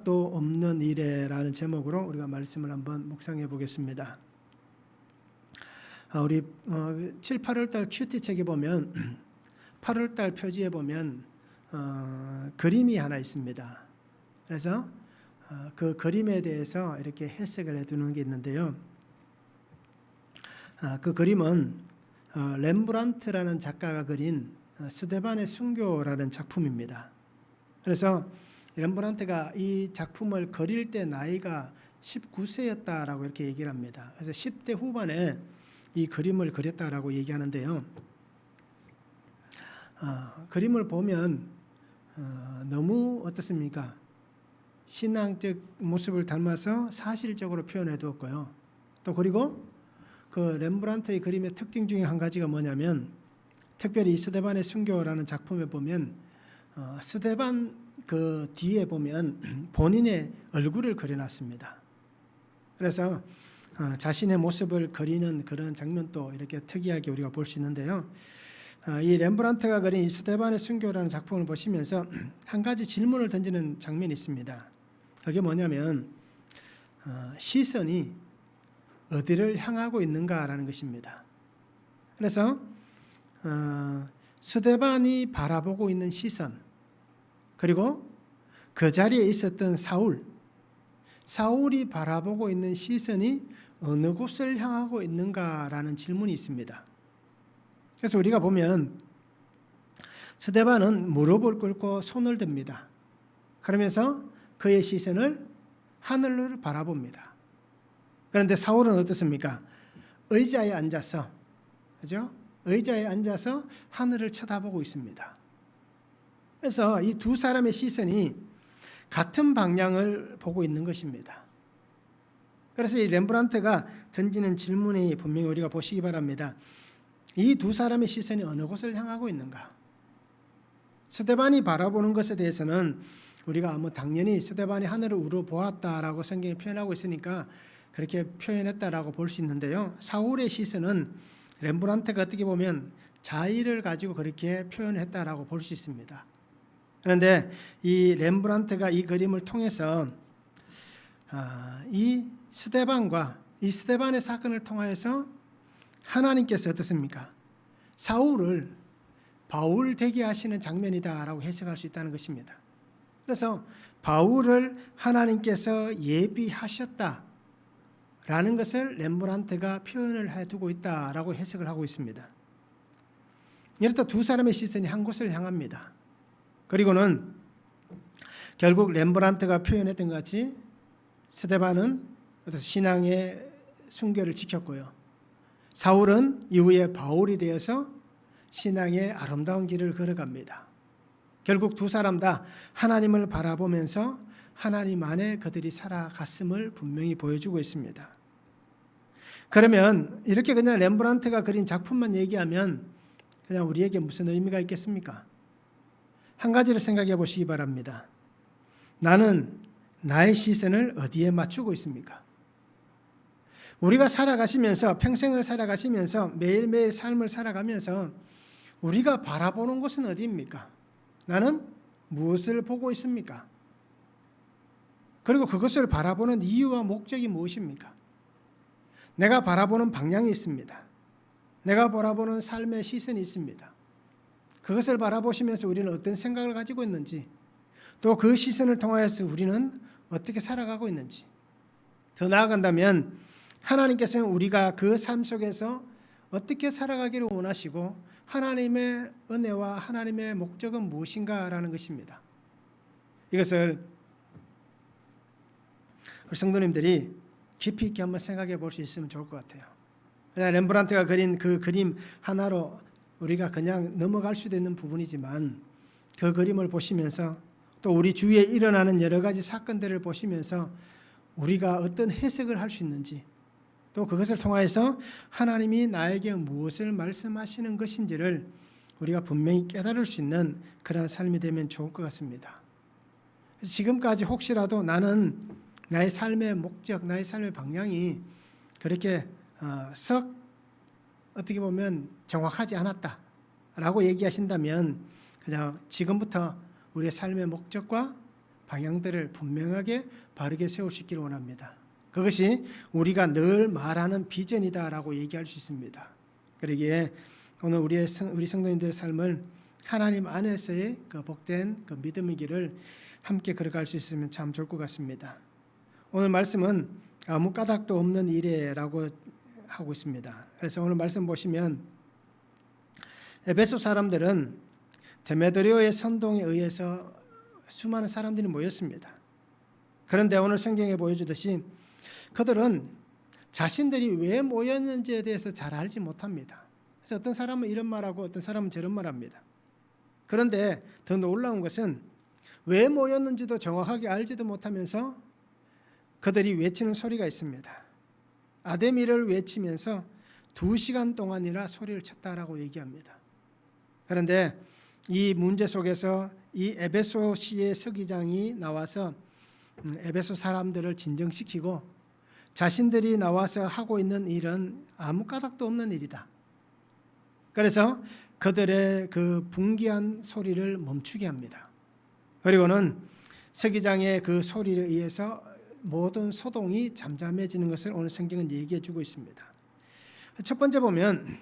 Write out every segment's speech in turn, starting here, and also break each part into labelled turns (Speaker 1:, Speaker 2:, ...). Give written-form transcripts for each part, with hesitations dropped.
Speaker 1: 또 없는 일에라는 제목으로 우리가 말씀을 한번 묵상해 보겠습니다. 우리 7, 8월 달 큐티 책에 보면 8월 달 표지에 보면 그림이 하나 있습니다. 그래서 그 그림에 대해서 이렇게 해석을 해두는 게 있는데요. 그 그림은 렘브란트라는 작가가 그린 스데반의 순교라는 작품입니다. 그래서 렘브란트가 이 작품을 그릴 때 나이가 19세였다라고 이렇게 얘기를 합니다. 그래서 10대 후반에 이 그림을 그렸다라고 얘기하는데요. 그림을 보면 너무 어떻습니까? 신앙적 모습을 닮아서 사실적으로 표현해 두었고요. 또 그리고 그 렘브란트의 그림의 특징 중에 한 가지가 뭐냐면 특별히 이 스데반의 순교라는 작품에 보면 스데반 그 뒤에 보면 본인의 얼굴을 그려놨습니다. 그래서 자신의 모습을 그리는 그런 장면도 이렇게 특이하게 우리가 볼 수 있는데요. 이 렘브란트가 그린 이 스데반의 순교라는 작품을 보시면서 한 가지 질문을 던지는 장면이 있습니다. 그게 뭐냐면 시선이 어디를 향하고 있는가라는 것입니다. 그래서 스데반이 바라보고 있는 시선, 그리고 그 자리에 있었던 사울이 바라보고 있는 시선이 어느 곳을 향하고 있는가라는 질문이 있습니다. 그래서 우리가 보면 스데반은 무릎을 꿇고 손을 듭니다. 그러면서 그의 시선을 하늘을 바라봅니다. 그런데 사울은 어떻습니까? 의자에 앉아서, 그죠? 의자에 앉아서 하늘을 쳐다보고 있습니다. 그래서 이 두 사람의 시선이 같은 방향을 보고 있는 것입니다. 그래서 이 렘브란트가 던지는 질문이 분명히 우리가 보시기 바랍니다. 이 두 사람의 시선이 어느 곳을 향하고 있는가? 스데반이 바라보는 것에 대해서는 우리가 당연히 스데반이 하늘을 우러보았다라고 성경에 표현하고 있으니까 그렇게 표현했다라고 볼 수 있는데요. 사울의 시선은 렘브란트가 어떻게 보면 자의를 가지고 그렇게 표현했다라고 볼 수 있습니다. 그런데 이 렘브란트가 이 그림을 통해서 이 스데반의 사건을 통하여서 하나님께서 어떻습니까? 사울을 바울 되게 하시는 장면이다라고 해석할 수 있다는 것입니다. 그래서 바울을 하나님께서 예비하셨다라는 것을 렘브란트가 표현을 해두고 있다라고 해석을 하고 있습니다. 이렇다 두 사람의 시선이 한 곳을 향합니다. 그리고는 결국 렘브란트가 표현했던 것 같이 스데반은 신앙의 순교를 지켰고요. 사울은 이후에 바울이 되어서 신앙의 아름다운 길을 걸어갑니다. 결국 두 사람 다 하나님을 바라보면서 하나님 안에 그들이 살아갔음을 분명히 보여주고 있습니다. 그러면 이렇게 그냥 렘브란트가 그린 작품만 얘기하면 그냥 우리에게 무슨 의미가 있겠습니까? 한 가지를 생각해 보시기 바랍니다. 나는 나의 시선을 어디에 맞추고 있습니까? 우리가 살아가시면서 평생을 살아가시면서 매일매일 삶을 살아가면서 우리가 바라보는 곳은 어디입니까? 나는 무엇을 보고 있습니까? 그리고 그것을 바라보는 이유와 목적이 무엇입니까? 내가 바라보는 방향이 있습니다. 내가 바라보는 삶의 시선이 있습니다. 그것을 바라보시면서 우리는 어떤 생각을 가지고 있는지, 또 그 시선을 통하여서 우리는 어떻게 살아가고 있는지, 더 나아간다면 하나님께서는 우리가 그 삶 속에서 어떻게 살아가기를 원하시고 하나님의 은혜와 하나님의 목적은 무엇인가라는 것입니다. 이것을 우리 성도님들이 깊이 있게 한번 생각해 볼 수 있으면 좋을 것 같아요. 그냥 렘브란트가 그린 그 그림 하나로 우리가 그냥 넘어갈 수도 있는 부분이지만 그 그림을 보시면서 또 우리 주위에 일어나는 여러 가지 사건들을 보시면서 우리가 어떤 해석을 할 수 있는지, 또 그것을 통해서 하나님이 나에게 무엇을 말씀하시는 것인지를 우리가 분명히 깨달을 수 있는 그런 삶이 되면 좋을 것 같습니다. 지금까지 혹시라도 나는 나의 삶의 목적, 나의 삶의 방향이 그렇게 썩 어떻게 보면 정확하지 않았다라고 얘기하신다면 그냥 지금부터 우리의 삶의 목적과 방향들을 분명하게 바르게 세울 수 있기를 원합니다. 그것이 우리가 늘 말하는 비전이다라고 얘기할 수 있습니다. 그러기에 오늘 우리 성도님들의 삶을 하나님 안에서의 그 복된 그 믿음의 길을 함께 걸어갈 수 있으면 참 좋을 것 같습니다. 오늘 말씀은 아무 까닭도 없는 일이라고 하고 있습니다. 그래서 오늘 말씀 보시면 에베소 사람들은 데메드리오의 선동에 의해서 수많은 사람들이 모였습니다. 그런데 오늘 성경에 보여주듯이 그들은 자신들이 왜 모였는지에 대해서 잘 알지 못합니다. 그래서 어떤 사람은 이런 말하고 어떤 사람은 저런 말합니다. 그런데 더 놀라운 것은 왜 모였는지도 정확하게 알지도 못하면서 그들이 외치는 소리가 있습니다. 아데미를 외치면서 2시간 동안이나 소리를 쳤다라고 얘기합니다. 그런데 이 문제 속에서 이 에베소시의 서기장이 나와서 에베소 사람들을 진정시키고 자신들이 나와서 하고 있는 일은 아무 까닭도 없는 일이다. 그래서 그들의 그 분기한 소리를 멈추게 합니다. 그리고는 서기장의 그 소리에 의해서 모든 소동이 잠잠해지는 것을 오늘 성경은 얘기해 주고 있습니다. 첫 번째 보면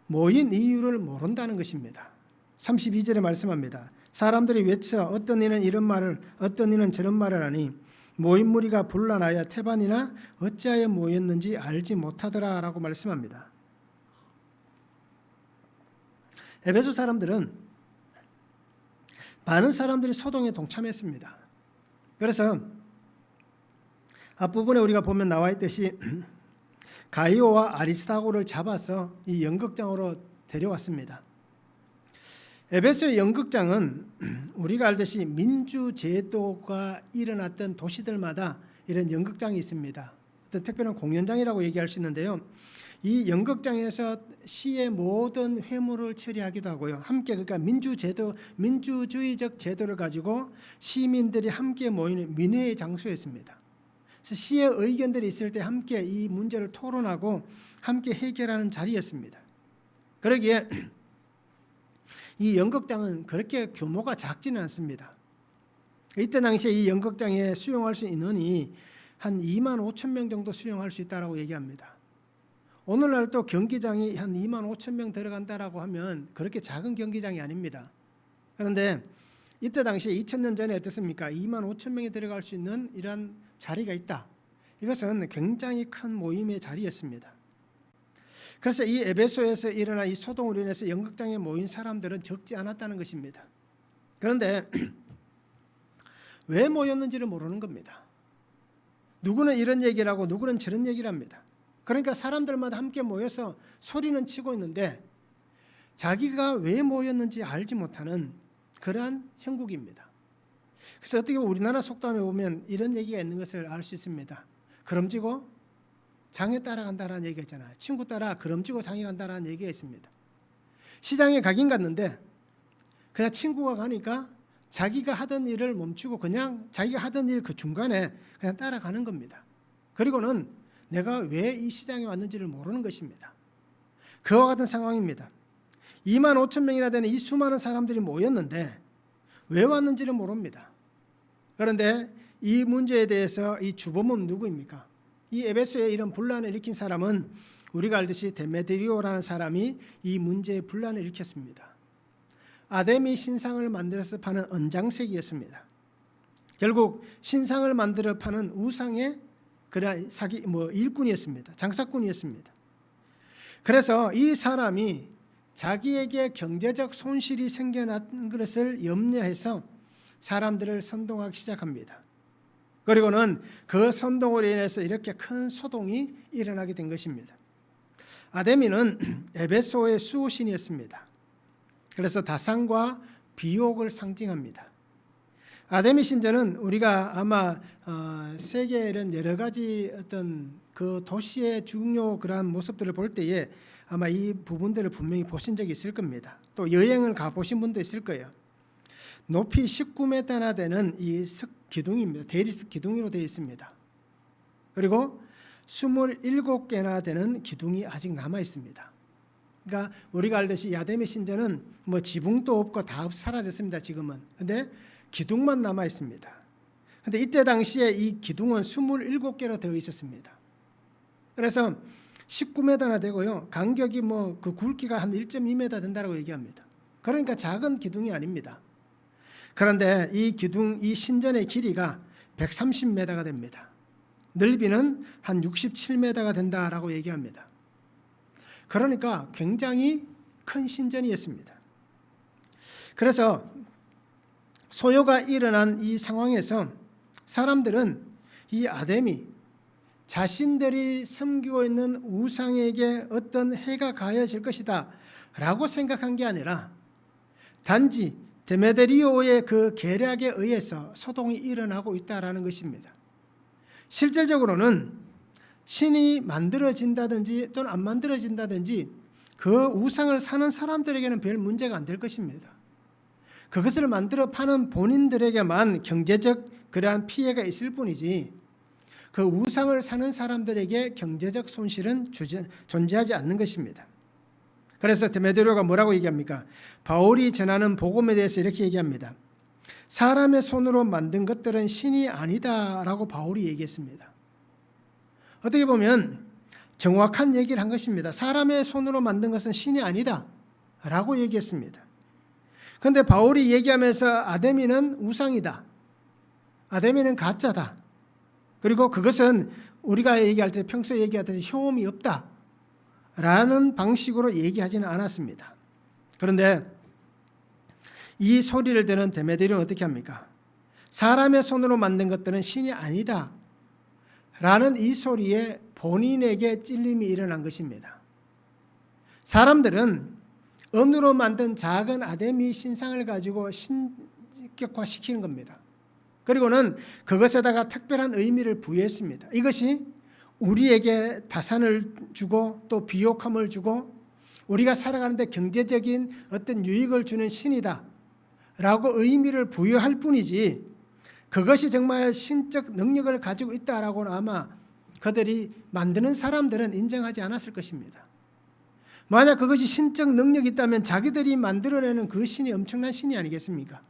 Speaker 1: 모인 이유를 모른다는 것입니다. 32절에 말씀합니다. 사람들이 외쳐 어떤 이는 이런 말을 어떤 이는 저런 말을 하니 모인 무리가 분란하여 태반이나 어찌하여 모였는지 알지 못하더라라고 말씀합니다. 에베소 사람들은 많은 사람들이 소동에 동참했습니다. 그래서 앞부분에 우리가 보면 나와 있듯이 가이오와 아리스타고를 잡아서 이 연극장으로 데려왔습니다. 에베소의 연극장은 우리가 알듯이 민주제도가 일어났던 도시들마다 이런 연극장이 있습니다. 어떤 특별한 공연장이라고 얘기할 수 있는데요. 이 연극장에서 시의 모든 회무를 처리하기도 하고요. 함께 그러니까 민주주의적 제도를 가지고 시민들이 함께 모이는 민회의 장소였습니다. 그래서 시의 의견들이 있을 때 함께 이 문제를 토론하고 함께 해결하는 자리였습니다. 그러기에 이 연극장은 그렇게 규모가 작지는 않습니다. 이때 당시에 이 연극장에 수용할 수 있는 인원이 한 2만 5천 명 정도 수용할 수 있다라고 얘기합니다. 오늘날 또 경기장이 한 2만 5천 명 들어간다라고 하면 그렇게 작은 경기장이 아닙니다. 그런데 이때 당시에 2000년 전에 어떻습니까? 2만 5천 명이 들어갈 수 있는 이런 자리가 있다. 이것은 굉장히 큰 모임의 자리였습니다. 그래서 이 에베소에서 일어난 이 소동으로 인해서 연극장에 모인 사람들은 적지 않았다는 것입니다. 그런데 왜 모였는지를 모르는 겁니다. 누구는 이런 얘기를 하고 누구는 저런 얘기를 합니다. 그러니까 사람들마다 함께 모여서 소리는 치고 있는데 자기가 왜 모였는지 알지 못하는 그러한 형국입니다. 그래서 어떻게 보면 우리나라 속담에 보면 이런 얘기가 있는 것을 알 수 있습니다. 그럼지고 장에 따라간다라는 얘기가 있잖아요. 친구 따라 그럼지고 장에 간다라는 얘기가 있습니다. 시장에 가긴 갔는데 그냥 친구가 가니까 자기가 하던 일을 멈추고 그냥 자기가 하던 일 그 중간에 그냥 따라가는 겁니다. 그리고는 내가 왜 이 시장에 왔는지를 모르는 것입니다. 그와 같은 상황입니다. 2만 5천 명이나 되는 이 수많은 사람들이 모였는데 왜 왔는지를 모릅니다. 그런데 이 문제에 대해서 이 주범은 누구입니까? 이 에베소에 이런 분란을 일으킨 사람은 우리가 알듯이 데메드리오라는 사람이 이 문제에 분란을 일으켰습니다. 아데미 신상을 만들어서 파는 언장색이었습니다. 결국 신상을 만들어 파는 우상의 그런 일꾼이었습니다. 장사꾼이었습니다. 그래서 이 사람이 자기에게 경제적 손실이 생겨난 것을 염려해서 사람들을 선동하기 시작합니다. 그리고는 그 선동으로 인해서 이렇게 큰 소동이 일어나게 된 것입니다. 아데미는 에베소의 수호신이었습니다. 그래서 다산과 비옥을 상징합니다. 아데미 신전은 우리가 아마 세계의 이런 여러 가지 어떤 그 도시의 중요 그러한 모습들을 볼 때에 아마 이 부분들을 분명히 보신 적이 있을 겁니다. 또 여행을 가보신 분도 있을 거예요. 높이 19m나 되는 이 기둥입니다. 대리석 기둥으로 되어 있습니다. 그리고 27개나 되는 기둥이 아직 남아 있습니다. 그러니까 우리가 알듯이 아데미 신전은 뭐 지붕도 없고 다 사라졌습니다. 지금은. 근데 기둥만 남아 있습니다. 근데 이때 당시에 이 기둥은 27개로 되어 있었습니다. 그래서 19m나 되고요. 간격이 그 굵기가 한 1.2m 된다고 얘기합니다. 그러니까 작은 기둥이 아닙니다. 그런데 이 기둥, 이 신전의 길이가 130m가 됩니다. 넓이는 한 67m가 된다라고 얘기합니다. 그러니까 굉장히 큰 신전이었습니다. 그래서 소요가 일어난 이 상황에서 사람들은 이 아데미, 자신들이 섬기고 있는 우상에게 어떤 해가 가해질 것이다 라고 생각한 게 아니라 단지 데메드리오의 그 계략에 의해서 소동이 일어나고 있다라는 것입니다. 실질적으로는 신이 만들어진다든지 또는 안 만들어진다든지 그 우상을 사는 사람들에게는 별 문제가 안 될 것입니다. 그것을 만들어 파는 본인들에게만 경제적 그러한 피해가 있을 뿐이지 그 우상을 사는 사람들에게 경제적 손실은 존재하지 않는 것입니다. 그래서 데메드리오가 뭐라고 얘기합니까? 바울이 전하는 복음에 대해서 이렇게 얘기합니다. 사람의 손으로 만든 것들은 신이 아니다라고 바울이 얘기했습니다. 어떻게 보면 정확한 얘기를 한 것입니다. 사람의 손으로 만든 것은 신이 아니다라고 얘기했습니다. 그런데 바울이 얘기하면서 아데미는 우상이다. 아데미는 가짜다. 그리고 그것은 우리가 얘기할 때 평소에 얘기하듯이 효험이 없다. 라는 방식으로 얘기하지는 않았습니다. 그런데 이 소리를 듣는 데메드리오는 어떻게 합니까? 사람의 손으로 만든 것들은 신이 아니다. 라는 이 소리에 본인에게 찔림이 일어난 것입니다. 사람들은 은으로 만든 작은 아데미 신상을 가지고 신격화시키는 겁니다. 그리고는 그것에다가 특별한 의미를 부여했습니다. 이것이 우리에게 다산을 주고 또 비옥함을 주고 우리가 살아가는데 경제적인 어떤 유익을 주는 신이다 라고 의미를 부여할 뿐이지 그것이 정말 신적 능력을 가지고 있다라고는 아마 그들이 만드는 사람들은 인정하지 않았을 것입니다. 만약 그것이 신적 능력이 있다면 자기들이 만들어내는 그 신이 엄청난 신이 아니겠습니까?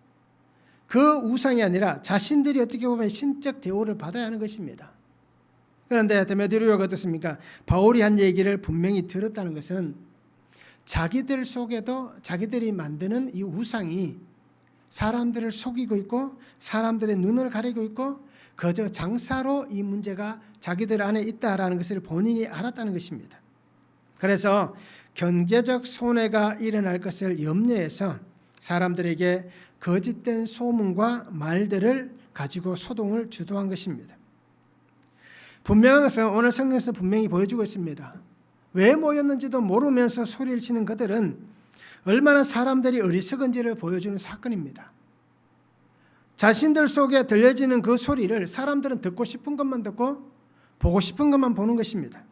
Speaker 1: 그 우상이 아니라 자신들이 어떻게 보면 신적 대우를 받아야 하는 것입니다. 그런데 데메드리오가 어떻습니까? 바울이 한 얘기를 분명히 들었다는 것은 자기들 속에도 자기들이 만드는 이 우상이 사람들을 속이고 있고 사람들의 눈을 가리고 있고 그저 장사로 이 문제가 자기들 안에 있다라는 것을 본인이 알았다는 것입니다. 그래서 경제적 손해가 일어날 것을 염려해서 사람들에게 거짓된 소문과 말들을 가지고 소동을 주도한 것입니다. 분명한 것은 오늘 성경에서 분명히 보여주고 있습니다. 왜 모였는지도 모르면서 소리를 치는 그들은 얼마나 사람들이 어리석은지를 보여주는 사건입니다. 자신들 속에 들려지는 그 소리를 사람들은 듣고 싶은 것만 듣고 보고 싶은 것만 보는 것입니다.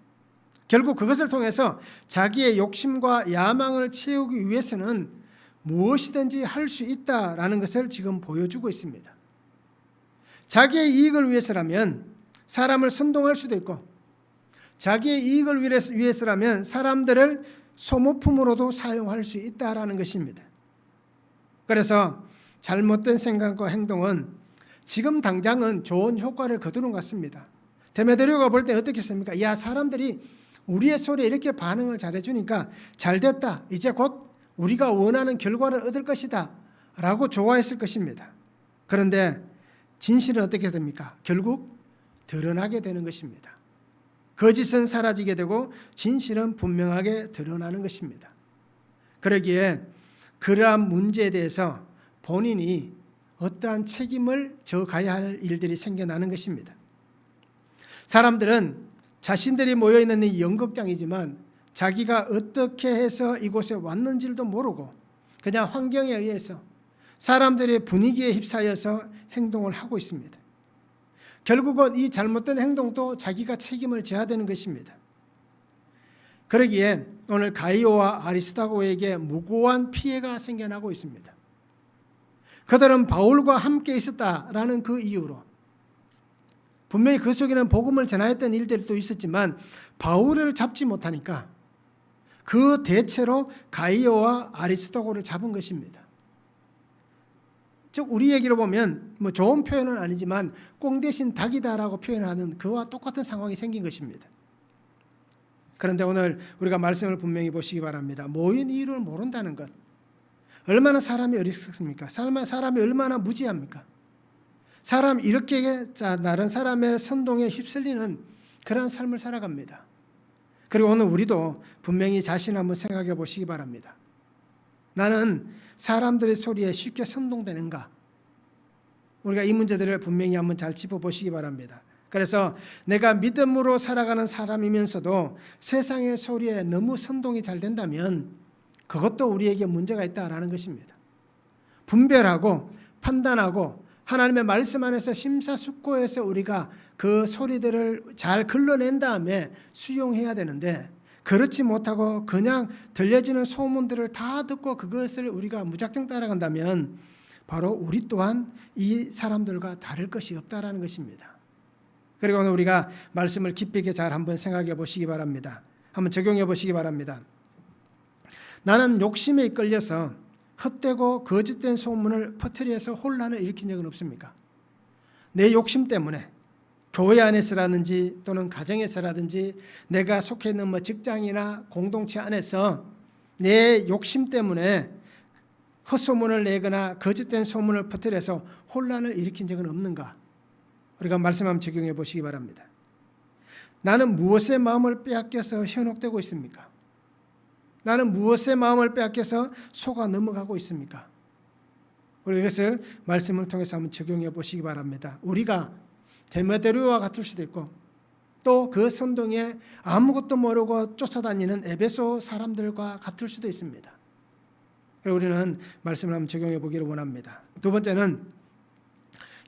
Speaker 1: 결국 그것을 통해서 자기의 욕심과 야망을 채우기 위해서는 무엇이든지 할 수 있다라는 것을 지금 보여주고 있습니다. 자기의 이익을 위해서라면 사람을 선동할 수도 있고 자기의 이익을 위해서라면 사람들을 소모품으로도 사용할 수 있다라는 것입니다. 그래서 잘못된 생각과 행동은 지금 당장은 좋은 효과를 거두는 것 같습니다. 데메드리오가 볼 때 어떻게 했습니까? 야, 사람들이 우리의 소리에 이렇게 반응을 잘해주니까 잘됐다. 이제 곧 우리가 원하는 결과를 얻을 것이다. 라고 좋아했을 것입니다. 그런데 진실은 어떻게 됩니까? 결국 드러나게 되는 것입니다. 거짓은 사라지게 되고 진실은 분명하게 드러나는 것입니다. 그러기에 그러한 문제에 대해서 본인이 어떠한 책임을 져가야 할 일들이 생겨나는 것입니다. 사람들은 자신들이 모여있는 이 연극장이지만 자기가 어떻게 해서 이곳에 왔는지도 모르고 그냥 환경에 의해서 사람들의 분위기에 휩싸여서 행동을 하고 있습니다. 결국은 이 잘못된 행동도 자기가 책임을 져야 되는 것입니다. 그러기에 오늘 가이오와 아리스다고에게 무고한 피해가 생겨나고 있습니다. 그들은 바울과 함께 있었다라는 그 이유로 분명히 그 속에는 복음을 전하였던 일들이 또 있었지만 바울을 잡지 못하니까 그 대체로 가이오와 아리스도고를 잡은 것입니다. 즉 우리 얘기로 보면 뭐 좋은 표현은 아니지만 꽁 대신 닭이다라고 표현하는 그와 똑같은 상황이 생긴 것입니다. 그런데 오늘 우리가 말씀을 분명히 보시기 바랍니다. 모인 이유를 모른다는 것, 얼마나 사람이 어리석습니까? 사람이 얼마나 무지합니까? 사람이 이렇게 다른 사람의 선동에 휩쓸리는 그런 삶을 살아갑니다. 그리고 오늘 우리도 분명히 자신을 한번 생각해 보시기 바랍니다. 나는 사람들의 소리에 쉽게 선동되는가? 우리가 이 문제들을 분명히 한번 잘 짚어보시기 바랍니다. 그래서 내가 믿음으로 살아가는 사람이면서도 세상의 소리에 너무 선동이 잘 된다면 그것도 우리에게 문제가 있다라는 것입니다. 분별하고 판단하고 하나님의 말씀 안에서 심사숙고해서 우리가 그 소리들을 잘 걸러낸 다음에 수용해야 되는데, 그렇지 못하고 그냥 들려지는 소문들을 다 듣고 그것을 우리가 무작정 따라간다면 바로 우리 또한 이 사람들과 다를 것이 없다라는 것입니다. 그리고 오늘 우리가 말씀을 깊이 있게 잘 한번 생각해 보시기 바랍니다. 한번 적용해 보시기 바랍니다. 나는 욕심에 이끌려서 헛되고 거짓된 소문을 퍼뜨려서 혼란을 일으킨 적은 없습니까? 내 욕심 때문에 교회 안에서라든지 또는 가정에서라든지 내가 속해 있는 직장이나 공동체 안에서 내 욕심 때문에 헛소문을 내거나 거짓된 소문을 퍼뜨려서 혼란을 일으킨 적은 없는가? 우리가 말씀 한번 적용해 보시기 바랍니다. 나는 무엇의 마음을 빼앗겨서 현혹되고 있습니까? 나는 무엇의 마음을 빼앗겨서 속아 넘어가고 있습니까? 우리 이것을 말씀을 통해서 한번 적용해 보시기 바랍니다. 우리가 데메드리오와 같을 수도 있고 또 그 선동에 아무것도 모르고 쫓아다니는 에베소 사람들과 같을 수도 있습니다. 우리는 말씀을 한번 적용해 보기를 원합니다. 두 번째는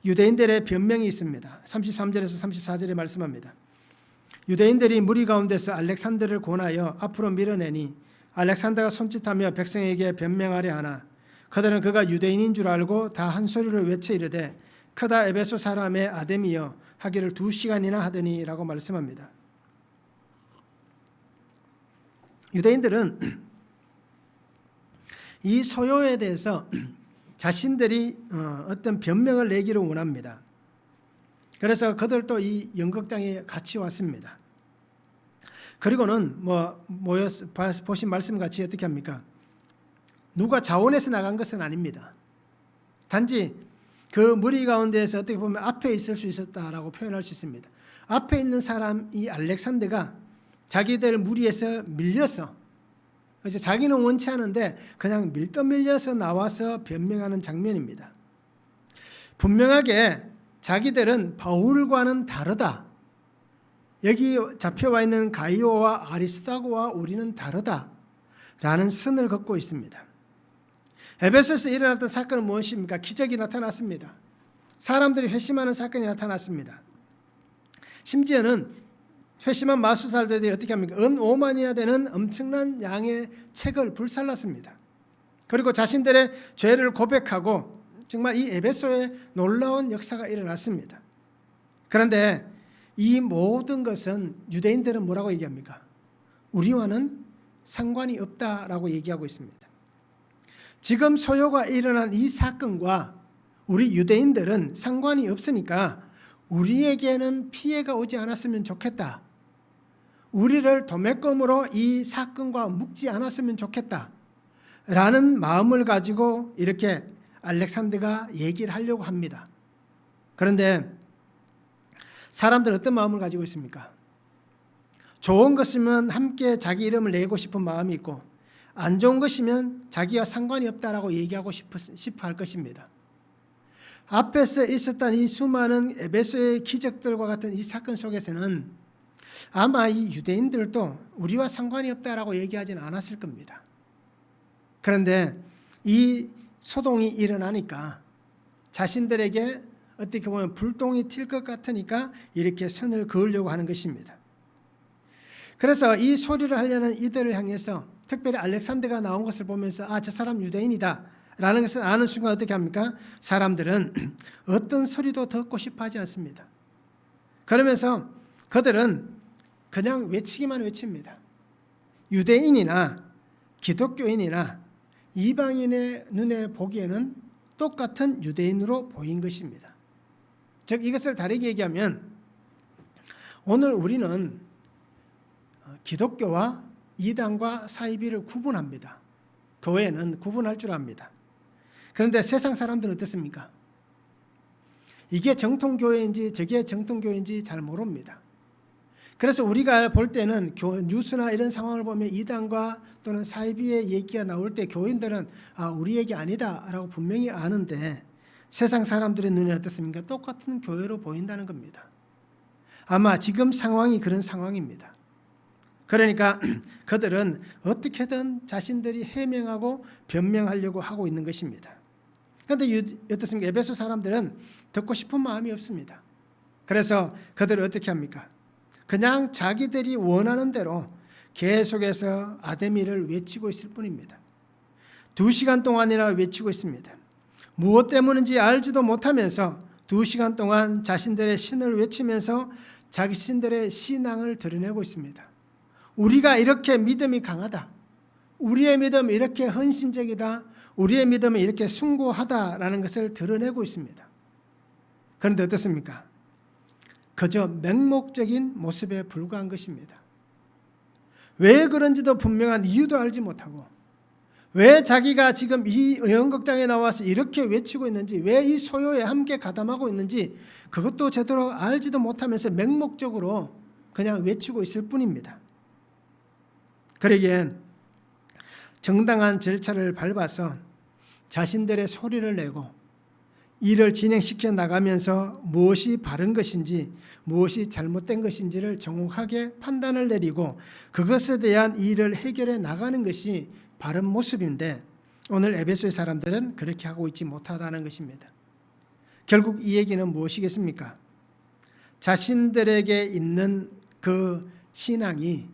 Speaker 1: 유대인들의 변명이 있습니다. 33절에서 34절에 말씀합니다. 유대인들이 무리 가운데서 알렉산더를 권하여 앞으로 밀어내니 알렉산더가 손짓하며 백성에게 변명하려 하나 그들은 그가 유대인인 줄 알고 다 한 소리로 외쳐 이르되 크다 에베소 사람의 아데미여 하기를 2시간이나 하더니 라고 말씀합니다. 유대인들은 이 소요에 대해서 자신들이 어떤 변명을 내기를 원합니다. 그래서 그들도 이 연극장에 같이 왔습니다. 그리고는 모여서 보신 말씀같이 어떻게 합니까? 누가 자원해서 나간 것은 아닙니다. 단지 그 무리 가운데에서 어떻게 보면 앞에 있을 수 있었다라고 표현할 수 있습니다. 앞에 있는 사람 이 알렉산더가 자기들 무리에서 밀려서, 그래서 자기는 원치 않은데 그냥 밀려서 나와서 변명하는 장면입니다. 분명하게 자기들은 바울과는 다르다. 여기 잡혀와 있는 가이오와 아리스다고와 우리는 다르다라는 선을 긋고 있습니다. 에베소에서 일어났던 사건은 무엇입니까? 기적이 나타났습니다. 사람들이 회심하는 사건이 나타났습니다. 심지어는 회심한 마술사들이 어떻게 합니까? 은 5만이나 되는 엄청난 양의 책을 불살랐습니다. 그리고 자신들의 죄를 고백하고 정말 이 에베소에 놀라운 역사가 일어났습니다. 그런데 이 모든 것은 유대인들은 뭐라고 얘기합니까? 우리와는 상관이 없다라고 얘기하고 있습니다. 지금 소요가 일어난 이 사건과 우리 유대인들은 상관이 없으니까 우리에게는 피해가 오지 않았으면 좋겠다. 우리를 도매금으로 이 사건과 묶지 않았으면 좋겠다. 라는 마음을 가지고 이렇게 알렉산더가 얘기를 하려고 합니다. 그런데 사람들은 어떤 마음을 가지고 있습니까? 좋은 것이면 함께 자기 이름을 내고 싶은 마음이 있고 안 좋은 것이면 자기와 상관이 없다라고 얘기하고 싶어 할 것입니다. 앞에서 있었던 이 수많은 에베소의 기적들과 같은 이 사건 속에서는 아마 이 유대인들도 우리와 상관이 없다라고 얘기하지는 않았을 겁니다. 그런데 이 소동이 일어나니까 자신들에게 어떻게 보면 불똥이 튈 것 같으니까 이렇게 선을 그으려고 하는 것입니다. 그래서 이 소리를 하려는 이들을 향해서 특별히 알렉산더가 나온 것을 보면서 저 사람 유대인이다 라는 것을 아는 순간 어떻게 합니까? 사람들은 어떤 소리도 듣고 싶어 하지 않습니다. 그러면서 그들은 그냥 외치기만 외칩니다. 유대인이나 기독교인이나 이방인의 눈에 보기에는 똑같은 유대인으로 보인 것입니다. 즉 이것을 다르게 얘기하면 오늘 우리는 기독교와 이단과 사이비를 구분합니다. 교회는 구분할 줄 압니다. 그런데 세상 사람들은 어떻습니까? 이게 정통교회인지 저게 정통교회인지 잘 모릅니다. 그래서 우리가 볼 때는 뉴스나 이런 상황을 보면 이단과 또는 사이비의 얘기가 나올 때 교인들은 우리 얘기 아니다 라고 분명히 아는데 세상 사람들의 눈에 어떻습니까? 똑같은 교회로 보인다는 겁니다. 아마 지금 상황이 그런 상황입니다. 그러니까 그들은 어떻게든 자신들이 해명하고 변명하려고 하고 있는 것입니다. 그런데 어떻습니까? 에베소 사람들은 듣고 싶은 마음이 없습니다. 그래서 그들은 어떻게 합니까? 그냥 자기들이 원하는 대로 계속해서 아데미를 외치고 있을 뿐입니다. 2시간 동안이나 외치고 있습니다. 무엇 때문인지 알지도 못하면서 2시간 동안 자신들의 신을 외치면서 자신들의 신앙을 드러내고 있습니다. 우리가 이렇게 믿음이 강하다. 우리의 믿음이 이렇게 헌신적이다. 우리의 믿음이 이렇게 숭고하다라는 것을 드러내고 있습니다. 그런데 어떻습니까? 그저 맹목적인 모습에 불과한 것입니다. 왜 그런지도 분명한 이유도 알지 못하고 왜 자기가 지금 이 연극장에 나와서 이렇게 외치고 있는지 왜 이 소요에 함께 가담하고 있는지 그것도 제대로 알지도 못하면서 맹목적으로 그냥 외치고 있을 뿐입니다. 그러기엔 정당한 절차를 밟아서 자신들의 소리를 내고 일을 진행시켜 나가면서 무엇이 바른 것인지 무엇이 잘못된 것인지를 정확하게 판단을 내리고 그것에 대한 일을 해결해 나가는 것이 바른 모습인데 오늘 에베소의 사람들은 그렇게 하고 있지 못하다는 것입니다. 결국 이 얘기는 무엇이겠습니까? 자신들에게 있는 그 신앙이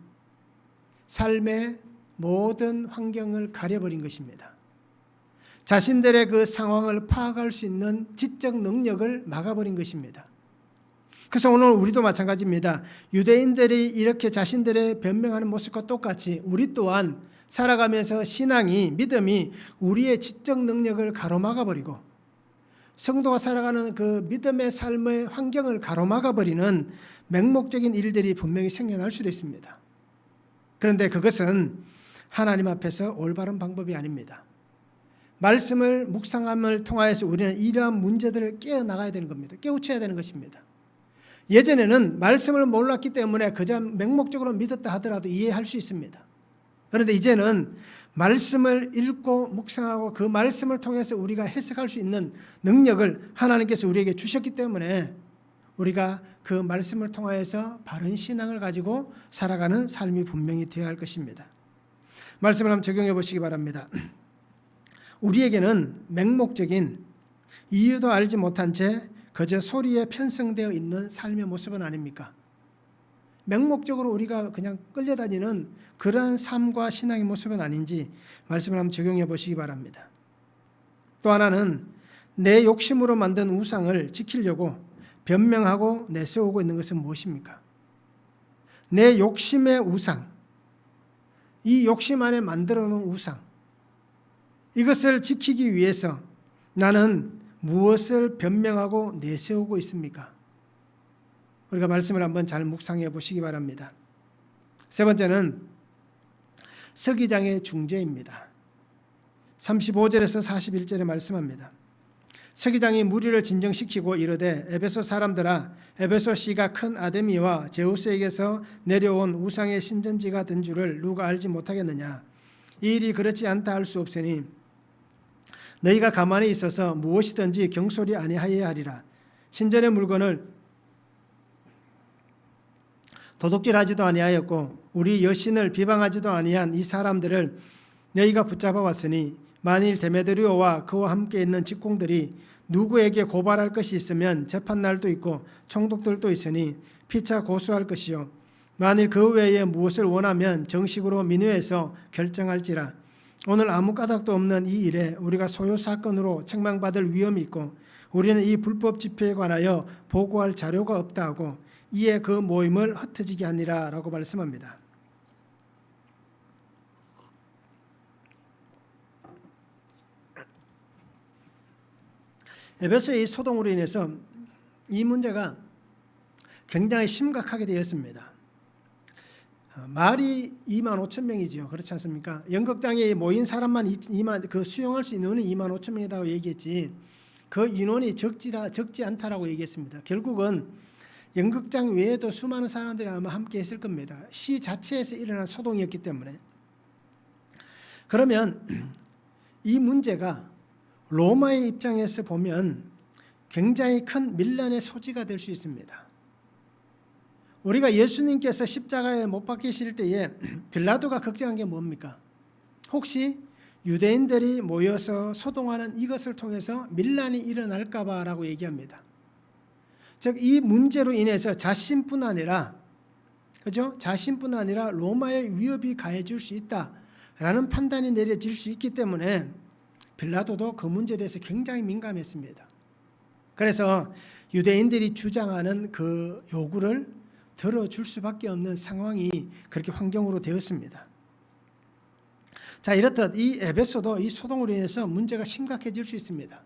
Speaker 1: 삶의 모든 환경을 가려버린 것입니다. 자신들의 그 상황을 파악할 수 있는 지적 능력을 막아버린 것입니다. 그래서 오늘 우리도 마찬가지입니다. 유대인들이 이렇게 자신들의 변명하는 모습과 똑같이 우리 또한 살아가면서 신앙이 믿음이 우리의 지적 능력을 가로막아버리고 성도가 살아가는 그 믿음의 삶의 환경을 가로막아버리는 맹목적인 일들이 분명히 생겨날 수도 있습니다. 그런데 그것은 하나님 앞에서 올바른 방법이 아닙니다. 말씀을 묵상함을 통하여서 우리는 이러한 문제들을 깨어나가야 되는 겁니다. 깨우쳐야 되는 것입니다. 예전에는 말씀을 몰랐기 때문에 그저 맹목적으로 믿었다 하더라도 이해할 수 있습니다. 그런데 이제는 말씀을 읽고 묵상하고 그 말씀을 통해서 우리가 해석할 수 있는 능력을 하나님께서 우리에게 주셨기 때문에 우리가 그 말씀을 통하여서 바른 신앙을 가지고 살아가는 삶이 분명히 되어야 할 것입니다. 말씀을 한번 적용해 보시기 바랍니다. 우리에게는 맹목적인 이유도 알지 못한 채 그저 소리에 편성되어 있는 삶의 모습은 아닙니까? 맹목적으로 우리가 그냥 끌려다니는 그러한 삶과 신앙의 모습은 아닌지 말씀을 한번 적용해 보시기 바랍니다. 또 하나는 내 욕심으로 만든 우상을 지키려고 변명하고 내세우고 있는 것은 무엇입니까? 내 욕심의 우상, 이 욕심 안에 만들어 놓은 우상, 이것을 지키기 위해서 나는 무엇을 변명하고 내세우고 있습니까? 우리가 말씀을 한번 잘 묵상해 보시기 바랍니다. 세 번째는 서기장의 중재입니다. 35절에서 41절에 말씀합니다. 서기장이 무리를 진정시키고 이르되 에베소 사람들아 에베소시가 큰 아데미와 제우스에게서 내려온 우상의 신전지가 된 줄을 누가 알지 못하겠느냐. 이 일이 그렇지 않다 할 수 없으니 너희가 가만히 있어서 무엇이든지 경솔이 아니하여야 하리라. 신전의 물건을 도둑질하지도 아니하였고 우리 여신을 비방하지도 아니한 이 사람들을 너희가 붙잡아 왔으니 만일 데메드리오와 그와 함께 있는 직공들이 누구에게 고발할 것이 있으면 재판날도 있고 총독들도 있으니 피차 고소할 것이요 만일 그 외에 무엇을 원하면 정식으로 민회에서 결정할지라. 오늘 아무 까닭도 없는 이 일에 우리가 소요 사건으로 책망받을 위험이 있고 우리는 이 불법 집회에 관하여 보고할 자료가 없다 하고 이에 그 모임을 흩어지게 하니라 라고 말씀합니다. 에베소의 이 소동으로 인해서 이 문제가 굉장히 심각하게 되었습니다. 말이 2만 5천 명이지요. 그렇지 않습니까? 연극장에 모인 사람만 수용할 수 있는 인원이 2만 5천 명이라고 얘기했지, 그 인원이 적지 않다라고 얘기했습니다. 결국은 연극장 외에도 수많은 사람들이 아마 함께 했을 겁니다. 시 자체에서 일어난 소동이었기 때문에. 그러면 이 문제가 로마의 입장에서 보면 굉장히 큰 밀란의 소지가 될 수 있습니다. 우리가 예수님께서 십자가에 못 박히실 때에 빌라도가 걱정한 게 뭡니까? 혹시 유대인들이 모여서 소동하는 이것을 통해서 밀란이 일어날까 봐라고 얘기합니다. 즉 이 문제로 인해서 자신뿐 아니라 로마의 위협이 가해질 수 있다라는 판단이 내려질 수 있기 때문에 빌라도도 그 문제에 대해서 굉장히 민감했습니다. 그래서 유대인들이 주장하는 그 요구를 들어줄 수밖에 없는 상황이 그렇게 환경으로 되었습니다. 자, 이렇듯 이 에베소도 이 소동으로 인해서 문제가 심각해질 수 있습니다.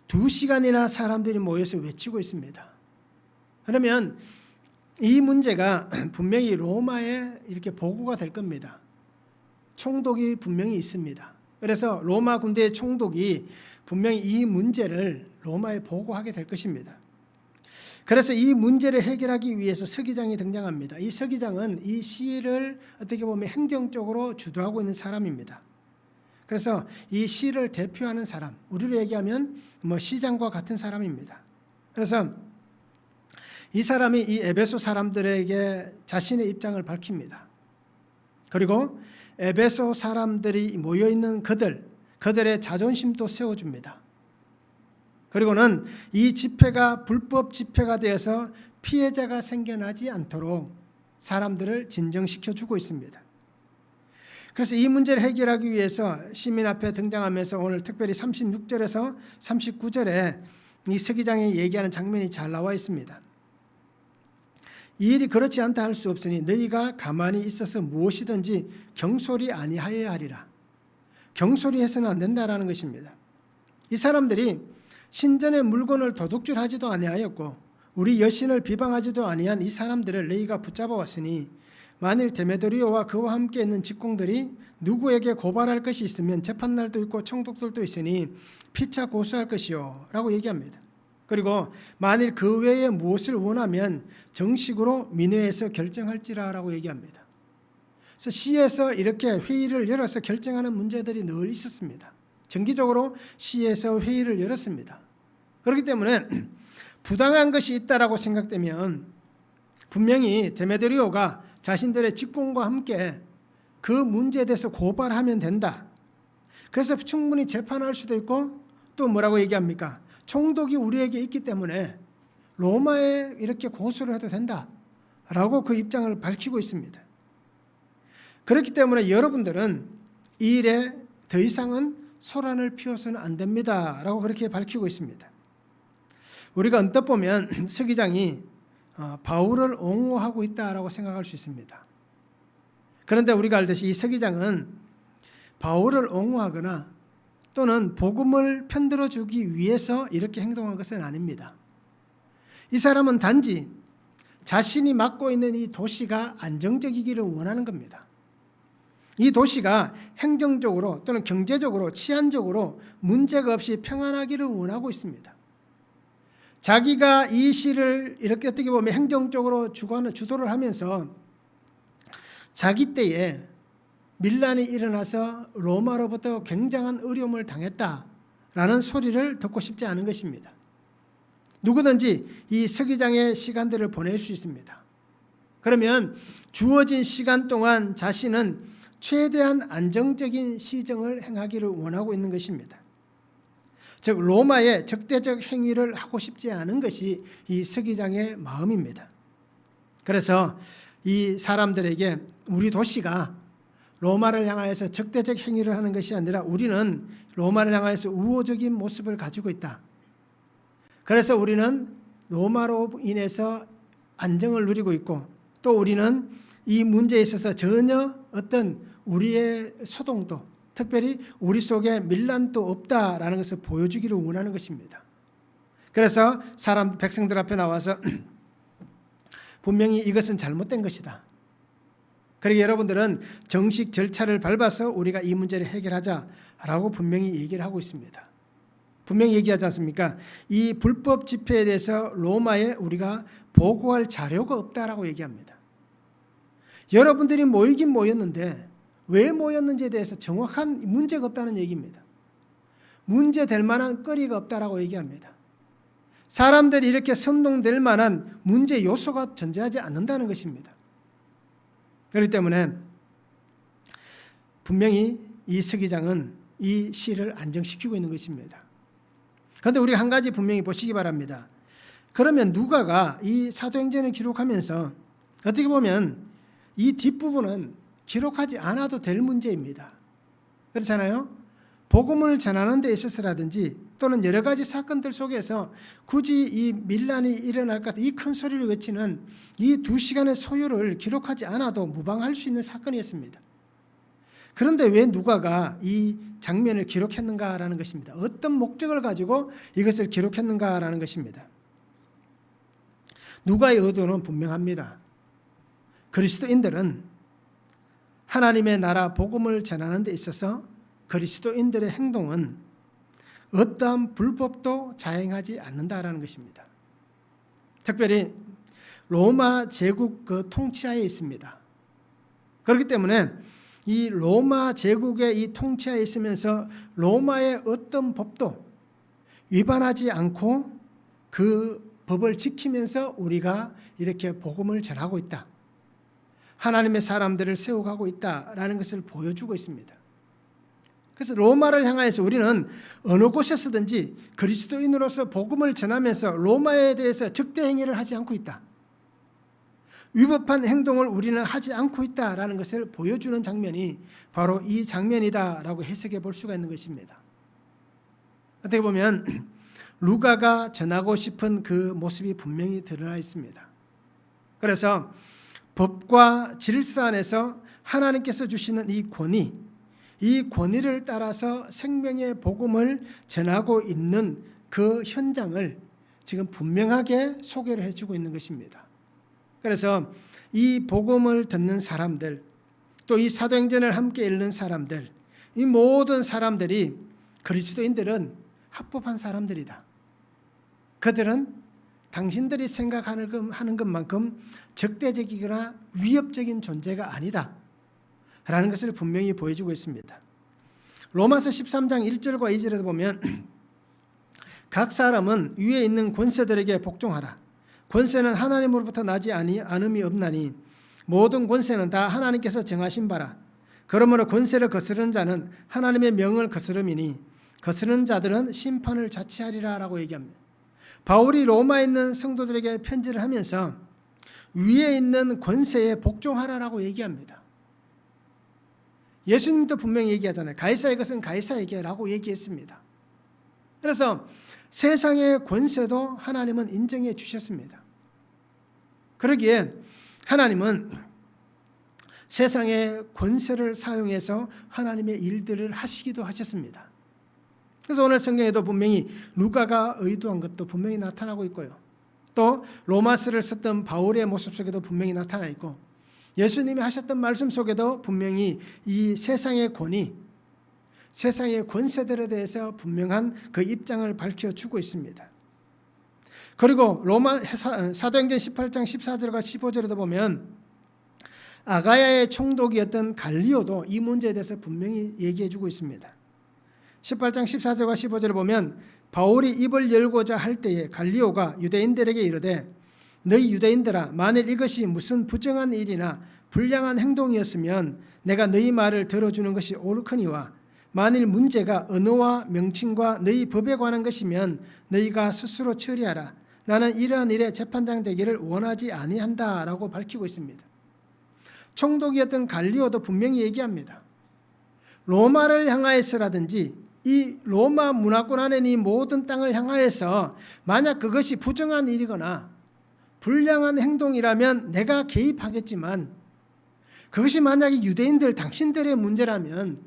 Speaker 1: 2시간이나 사람들이 모여서 외치고 있습니다. 그러면 이 문제가 분명히 로마에 이렇게 보고가 될 겁니다. 총독이 분명히 있습니다. 그래서 로마 군대의 총독이 분명히 이 문제를 로마에 보고하게 될 것입니다. 그래서 이 문제를 해결하기 위해서 서기장이 등장합니다. 이 서기장은 이 시를 어떻게 보면 행정적으로 주도하고 있는 사람입니다. 그래서 이 시를 대표하는 사람, 우리로 얘기하면 시장과 같은 사람입니다. 그래서 이 사람이 이 에베소 사람들에게 자신의 입장을 밝힙니다. 그리고 에베소 사람들이 모여있는 그들의 자존심도 세워줍니다. 그리고는 이 집회가 불법 집회가 되어서 피해자가 생겨나지 않도록 사람들을 진정시켜주고 있습니다. 그래서 이 문제를 해결하기 위해서 시민 앞에 등장하면서 오늘 특별히 36절에서 39절에 이 서기장이 얘기하는 장면이 잘 나와 있습니다. 이 일이 그렇지 않다 할 수 없으니 너희가 가만히 있어서 무엇이든지 경솔히 아니하여야 하리라. 경솔히 해서는 안 된다라는 것입니다. 이 사람들이 신전의 물건을 도둑질하지도 아니하였고 우리 여신을 비방하지도 아니한 이 사람들을 너희가 붙잡아 왔으니 만일 데메드리오와 그와 함께 있는 직공들이 누구에게 고발할 것이 있으면 재판날도 있고 총독들도 있으니 피차 고소할 것이요 라고 얘기합니다. 그리고 만일 그 외에 무엇을 원하면 정식으로 민회에서 결정할지라 라고 얘기합니다. 그래서 시에서 이렇게 회의를 열어서 결정하는 문제들이 늘 있었습니다. 정기적으로 시에서 회의를 열었습니다. 그렇기 때문에 부당한 것이 있다라고 생각되면 분명히 데메드리오가 자신들의 직공과 함께 그 문제에 대해서 고발하면 된다. 그래서 충분히 재판할 수도 있고 또 뭐라고 얘기합니까? 총독이 우리에게 있기 때문에 로마에 이렇게 고소를 해도 된다라고 그 입장을 밝히고 있습니다. 그렇기 때문에 여러분들은 이 일에 더 이상은 소란을 피워서는 안 됩니다라고 그렇게 밝히고 있습니다. 우리가 언뜻 보면 서기장이 바울을 옹호하고 있다라고 생각할 수 있습니다. 그런데 우리가 알듯이 이 서기장은 바울을 옹호하거나 또는 복음을 편들어주기 위해서 이렇게 행동한 것은 아닙니다. 이 사람은 단지 자신이 맡고 있는 이 도시가 안정적이기를 원하는 겁니다. 이 도시가 행정적으로 또는 경제적으로 치안적으로 문제가 없이 평안하기를 원하고 있습니다. 자기가 이 시를 이렇게 어떻게 보면 행정적으로 주도를 하면서 자기 때에 밀란이 일어나서 로마로부터 굉장한 어려움을 당했다라는 소리를 듣고 싶지 않은 것입니다. 누구든지 이 서기장의 시간들을 보낼 수 있습니다. 그러면 주어진 시간 동안 자신은 최대한 안정적인 시정을 행하기를 원하고 있는 것입니다. 즉 로마의 적대적 행위를 하고 싶지 않은 것이 이 서기장의 마음입니다. 그래서 이 사람들에게 우리 도시가 로마를 향하여서 적대적 행위를 하는 것이 아니라 우리는 로마를 향하여서 우호적인 모습을 가지고 있다. 그래서 우리는 로마로 인해서 안정을 누리고 있고 또 우리는 이 문제에 있어서 전혀 어떤 우리의 소동도 특별히 우리 속에 밀란도 없다라는 것을 보여주기를 원하는 것입니다. 그래서 백성들 앞에 나와서 분명히 이것은 잘못된 것이다. 그리고 여러분들은 정식 절차를 밟아서 우리가 이 문제를 해결하자라고 분명히 얘기를 하고 있습니다. 분명히 얘기하지 않습니까? 이 불법 집회에 대해서 로마에 우리가 보고할 자료가 없다라고 얘기합니다. 여러분들이 모이긴 모였는데 왜 모였는지에 대해서 정확한 문제가 없다는 얘기입니다. 문제될 만한 거리가 없다라고 얘기합니다. 사람들이 이렇게 선동될 만한 문제 요소가 존재하지 않는다는 것입니다. 그렇기 때문에 분명히 이 서기장은 이 시를 안정시키고 있는 것입니다. 그런데 우리가 한 가지 분명히 보시기 바랍니다. 그러면 누가가 이 사도행전을 기록하면서 어떻게 보면 이 뒷부분은 기록하지 않아도 될 문제입니다. 그렇잖아요? 복음을 전하는 데 있어서라든지 또는 여러 가지 사건들 속에서 굳이 이 밀란이 일어날 것 같은 이 큰 소리를 외치는 이 2시간의 소요를 기록하지 않아도 무방할 수 있는 사건이었습니다. 그런데 왜 누가가 이 장면을 기록했는가라는 것입니다. 어떤 목적을 가지고 이것을 기록했는가라는 것입니다. 누가의 의도는 분명합니다. 그리스도인들은 하나님의 나라 복음을 전하는 데 있어서 그리스도인들의 행동은 어떠한 불법도 자행하지 않는다라는 것입니다. 특별히 로마 제국 그 통치하에 있습니다. 그렇기 때문에 이 로마 제국의 이 통치하에 있으면서 로마의 어떤 법도 위반하지 않고 그 법을 지키면서 우리가 이렇게 복음을 전하고 있다. 하나님의 사람들을 세워가고 있다라는 것을 보여주고 있습니다. 그래서 로마를 향하여서 우리는 어느 곳에서든지 그리스도인으로서 복음을 전하면서 로마에 대해서 적대 행위를 하지 않고 있다. 위법한 행동을 우리는 하지 않고 있다라는 것을 보여주는 장면이 바로 이 장면이다라고 해석해 볼 수가 있는 것입니다. 어떻게 보면 루가가 전하고 싶은 그 모습이 분명히 드러나 있습니다. 그래서 법과 질서 안에서 하나님께서 주시는 이 권위를 따라서 생명의 복음을 전하고 있는 그 현장을 지금 분명하게 소개를 해주고 있는 것입니다. 그래서 이 복음을 듣는 사람들, 또 이 사도행전을 함께 읽는 사람들, 이 모든 사람들이 그리스도인들은 합법한 사람들이다. 그들은 당신들이 생각하는 것만큼 적대적이거나 위협적인 존재가 아니다 라는 것을 분명히 보여주고 있습니다. 로마서 13장 1절과 2절에도 보면 각 사람은 위에 있는 권세들에게 복종하라. 권세는 하나님으로부터 나지 않음이 없나니 모든 권세는 다 하나님께서 정하신 바라. 그러므로 권세를 거스르는 자는 하나님의 명을 거스름이니 거스르는 자들은 심판을 자취하리라 라고 얘기합니다. 바울이 로마에 있는 성도들에게 편지를 하면서 위에 있는 권세에 복종하라라고 얘기합니다. 예수님도 분명히 얘기하잖아요. 가이사의 것은 가이사에게라고 얘기했습니다. 그래서 세상의 권세도 하나님은 인정해 주셨습니다. 그러기에 하나님은 세상의 권세를 사용해서 하나님의 일들을 하시기도 하셨습니다. 그래서 오늘 성경에도 분명히 루가가 의도한 것도 분명히 나타나고 있고요. 또 로마서를 썼던 바울의 모습 속에도 분명히 나타나 있고 예수님이 하셨던 말씀 속에도 분명히 이 세상의 권위, 세상의 권세들에 대해서 분명한 그 입장을 밝혀주고 있습니다. 그리고 사도행전 18장 14절과 15절에도 보면 아가야의 총독이었던 갈리오도 이 문제에 대해서 분명히 얘기해주고 있습니다. 18장 14절과 15절을 보면 바울이 입을 열고자 할 때에 갈리오가 유대인들에게 이르되 너희 유대인들아 만일 이것이 무슨 부정한 일이나 불량한 행동이었으면 내가 너희 말을 들어주는 것이 옳거니와 만일 문제가 언어와 명칭과 너희 법에 관한 것이면 너희가 스스로 처리하라. 나는 이러한 일에 재판장 되기를 원하지 아니한다라고 밝히고 있습니다. 총독이었던 갈리오도 분명히 얘기합니다. 로마를 향하여서라든지 이 로마 문화권 안에 이 모든 땅을 향하여서 만약 그것이 부정한 일이거나 불량한 행동이라면 내가 개입하겠지만 그것이 만약에 유대인들 당신들의 문제라면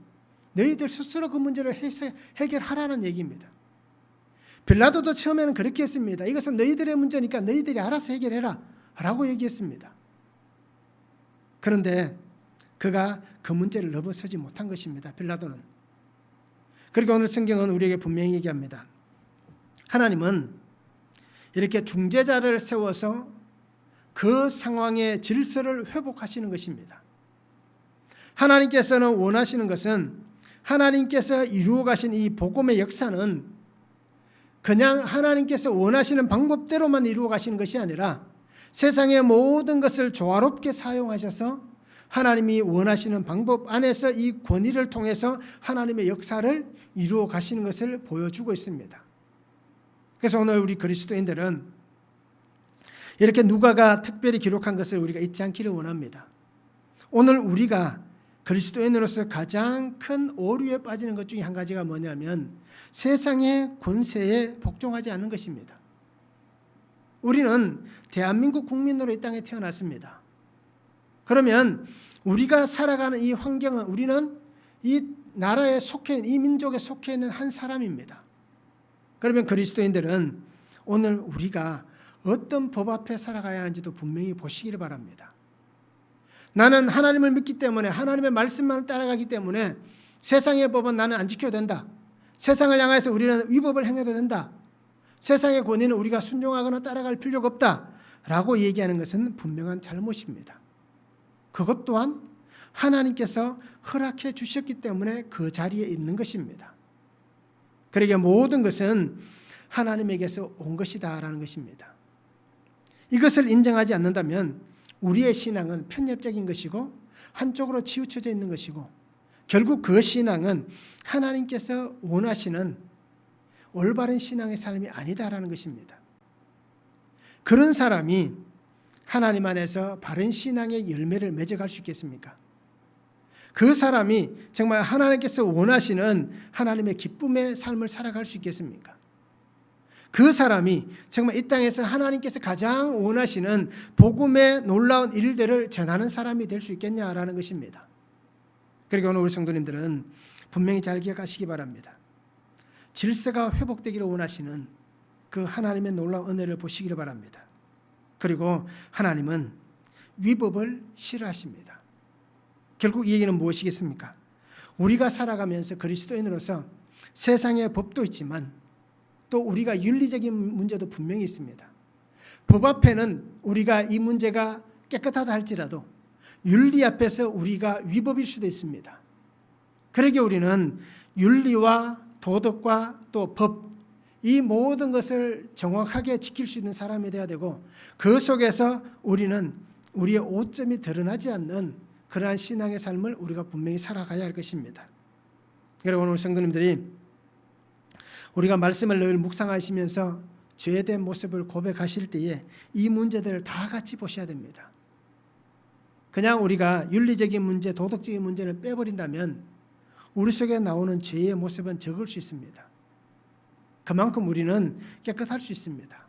Speaker 1: 너희들 스스로 그 문제를 해결하라는 얘기입니다. 빌라도도 처음에는 그렇게 했습니다. 이것은 너희들의 문제니까 너희들이 알아서 해결해라 라고 얘기했습니다. 그런데 그가 그 문제를 넘어서지 못한 것입니다. 빌라도는. 그리고 오늘 성경은 우리에게 분명히 얘기합니다. 하나님은 이렇게 중재자를 세워서 그 상황의 질서를 회복하시는 것입니다. 하나님께서는 원하시는 것은 하나님께서 이루어 가신 이 복음의 역사는 그냥 하나님께서 원하시는 방법대로만 이루어 가시는 것이 아니라 세상의 모든 것을 조화롭게 사용하셔서 하나님이 원하시는 방법 안에서 이 권위를 통해서 하나님의 역사를 이루어 가시는 것을 보여주고 있습니다. 그래서 오늘 우리 그리스도인들은 이렇게 누가가 특별히 기록한 것을 우리가 잊지 않기를 원합니다. 오늘 우리가 그리스도인으로서 가장 큰 오류에 빠지는 것 중에 한 가지가 뭐냐면 세상의 권세에 복종하지 않는 것입니다. 우리는 대한민국 국민으로 이 땅에 태어났습니다. 그러면 우리가 살아가는 이 환경은 우리는 이 나라에 속해 있는, 이 민족에 속해 있는 한 사람입니다. 그러면 그리스도인들은 오늘 우리가 어떤 법 앞에 살아가야 하는지도 분명히 보시기를 바랍니다. 나는 하나님을 믿기 때문에 하나님의 말씀만 따라가기 때문에 세상의 법은 나는 안 지켜도 된다. 세상을 향해서 우리는 위법을 행해도 된다. 세상의 권위는 우리가 순종하거나 따라갈 필요가 없다 라고 얘기하는 것은 분명한 잘못입니다. 그것 또한 하나님께서 허락해 주셨기 때문에 그 자리에 있는 것입니다. 그러기에 모든 것은 하나님에게서 온 것이다 라는 것입니다. 이것을 인정하지 않는다면 우리의 신앙은 편협적인 것이고 한쪽으로 치우쳐져 있는 것이고 결국 그 신앙은 하나님께서 원하시는 올바른 신앙의 삶이 아니다라는 것입니다. 그런 사람이 하나님 안에서 바른 신앙의 열매를 맺어갈 수 있겠습니까? 그 사람이 정말 하나님께서 원하시는 하나님의 기쁨의 삶을 살아갈 수 있겠습니까? 그 사람이 정말 이 땅에서 하나님께서 가장 원하시는 복음의 놀라운 일들을 전하는 사람이 될 수 있겠냐라는 것입니다. 그리고 오늘 우리 성도님들은 분명히 잘 기억하시기 바랍니다. 질서가 회복되기를 원하시는 그 하나님의 놀라운 은혜를 보시기를 바랍니다. 그리고 하나님은 위법을 싫어하십니다. 결국 이 얘기는 무엇이겠습니까? 우리가 살아가면서 그리스도인으로서 세상의 법도 있지만 또 우리가 윤리적인 문제도 분명히 있습니다. 법 앞에는 우리가 이 문제가 깨끗하다 할지라도 윤리 앞에서 우리가 위법일 수도 있습니다. 그러기에 우리는 윤리와 도덕과 또 법, 이 모든 것을 정확하게 지킬 수 있는 사람이 되어야 되고 그 속에서 우리는 우리의 오점이 드러나지 않는 그러한 신앙의 삶을 우리가 분명히 살아가야 할 것입니다. 그리고 오늘 성도님들이 우리가 말씀을 늘 묵상하시면서 죄에 대한 모습을 고백하실 때에 이 문제들을 다 같이 보셔야 됩니다. 그냥 우리가 윤리적인 문제, 도덕적인 문제를 빼버린다면 우리 속에 나오는 죄의 모습은 적을 수 있습니다. 그만큼 우리는 깨끗할 수 있습니다.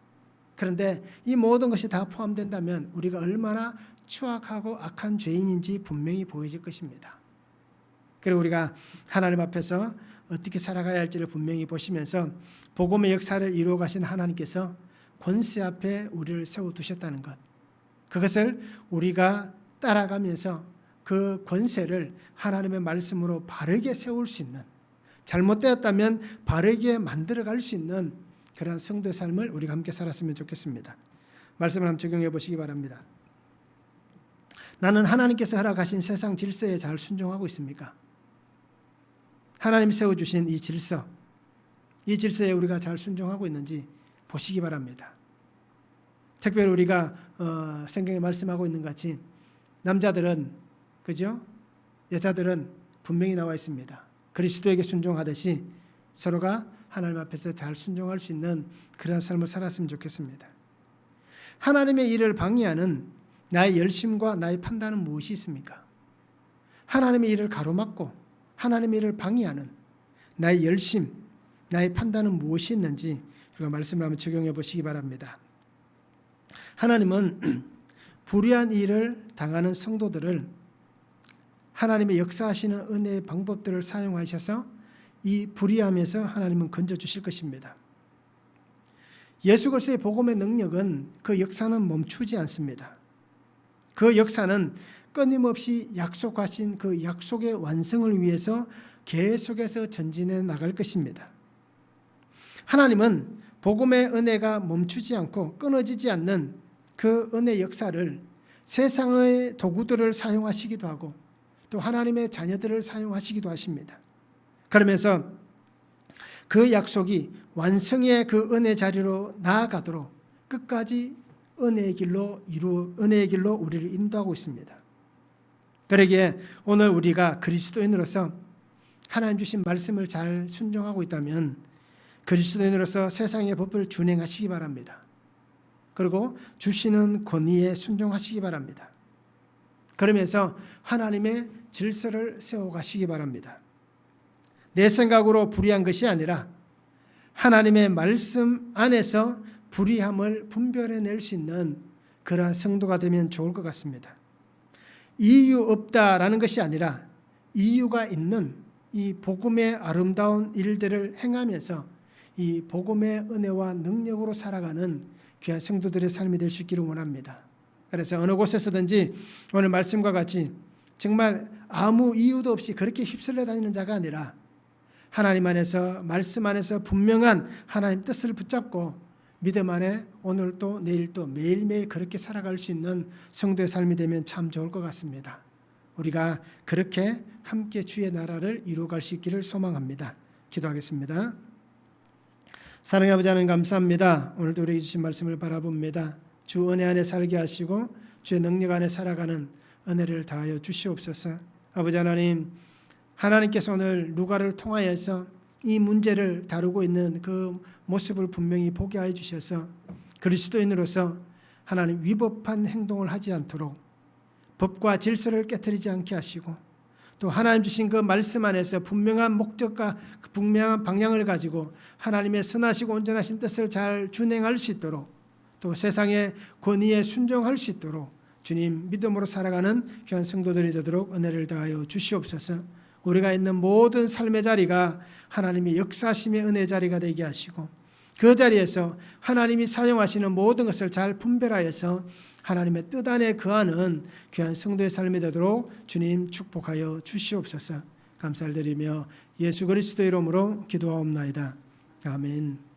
Speaker 1: 그런데 이 모든 것이 다 포함된다면 우리가 얼마나 추악하고 악한 죄인인지 분명히 보여질 것입니다. 그리고 우리가 하나님 앞에서 어떻게 살아가야 할지를 분명히 보시면서 복음의 역사를 이루어 가신 하나님께서 권세 앞에 우리를 세워두셨다는 것, 그것을 우리가 따라가면서 그 권세를 하나님의 말씀으로 바르게 세울 수 있는, 잘못되었다면 바르게 만들어갈 수 있는 그러한 성도의 삶을 우리가 함께 살았으면 좋겠습니다. 말씀을 한번 적용해 보시기 바랍니다. 나는 하나님께서 허락하신 세상 질서에 잘 순종하고 있습니까? 하나님이 세워주신 이 질서, 이 질서에 우리가 잘 순종하고 있는지 보시기 바랍니다. 특별히 우리가 성경에 말씀하고 있는 것 같이 남자들은, 그죠? 여자들은 분명히 나와 있습니다. 그리스도에게 순종하듯이 서로가 하나님 앞에서 잘 순종할 수 있는 그런 삶을 살았으면 좋겠습니다. 하나님의 일을 방해하는 나의 열심과 나의 판단은 무엇이 있습니까? 하나님의 일을 가로막고 하나님의 일을 방해하는 나의 열심, 나의 판단은 무엇이 있는지 우리가 말씀을 한번 적용해 보시기 바랍니다. 하나님은 불의한 일을 당하는 성도들을 하나님의 역사하시는 은혜의 방법들을 사용하셔서 이 불의함에서 하나님은 건져주실 것입니다. 예수 그리스도의 복음의 능력은 그 역사는 멈추지 않습니다. 그 역사는 끊임없이 약속하신 그 약속의 완성을 위해서 계속해서 전진해 나갈 것입니다. 하나님은 복음의 은혜가 멈추지 않고 끊어지지 않는 그 은혜 역사를 세상의 도구들을 사용하시기도 하고 또 하나님의 자녀들을 사용하시기도 하십니다. 그러면서 그 약속이 완성의 그 은혜 자리로 나아가도록 끝까지 은혜의 길로 우리를 인도하고 있습니다. 그러기에 오늘 우리가 그리스도인으로서 하나님 주신 말씀을 잘 순종하고 있다면 그리스도인으로서 세상의 법을 준행하시기 바랍니다. 그리고 주시는 권위에 순종하시기 바랍니다. 그러면서 하나님의 질서를 세워가시기 바랍니다. 내 생각으로 불의한 것이 아니라 하나님의 말씀 안에서 불의함을 분별해낼 수 있는 그러한 성도가 되면 좋을 것 같습니다. 이유 없다라는 것이 아니라 이유가 있는 이 복음의 아름다운 일들을 행하면서 이 복음의 은혜와 능력으로 살아가는 귀한 성도들의 삶이 될 수 있기를 원합니다. 그래서 어느 곳에서든지 오늘 말씀과 같이 정말 아무 이유도 없이 그렇게 휩쓸려 다니는 자가 아니라 하나님 안에서 말씀 안에서 분명한 하나님 뜻을 붙잡고 믿음 안에 오늘 또 내일 또 매일매일 그렇게 살아갈 수 있는 성도의 삶이 되면 참 좋을 것 같습니다. 우리가 그렇게 함께 주의 나라를 이루어갈 수 있기를 소망합니다. 기도하겠습니다. 사랑의 아버지 하나님 감사합니다. 오늘도 우리에게 주신 말씀을 바라봅니다. 주 은혜 안에 살게 하시고 주의 능력 안에 살아가는 은혜를 다하여 주시옵소서. 아버지 하나님, 하나님께서 오늘 누가를 통하여서 이 문제를 다루고 있는 그 모습을 분명히 보게 하여 주셔서 그리스도인으로서 하나님 위법한 행동을 하지 않도록 법과 질서를 깨트리지 않게 하시고 또 하나님 주신 그 말씀 안에서 분명한 목적과 분명한 방향을 가지고 하나님의 선하시고 온전하신 뜻을 잘 준행할 수 있도록 또 세상의 권위에 순종할 수 있도록 주님 믿음으로 살아가는 귀한 성도들이 되도록 은혜를 다하여 주시옵소서. 우리가 있는 모든 삶의 자리가 하나님의 역사심의 은혜 자리가 되게 하시고 그 자리에서 하나님이 사용하시는 모든 것을 잘 분별하여서 하나님의 뜻 안에 거하는 귀한 성도의 삶이 되도록 주님 축복하여 주시옵소서. 감사를 드리며 예수 그리스도의 이름으로 기도하옵나이다. 아멘.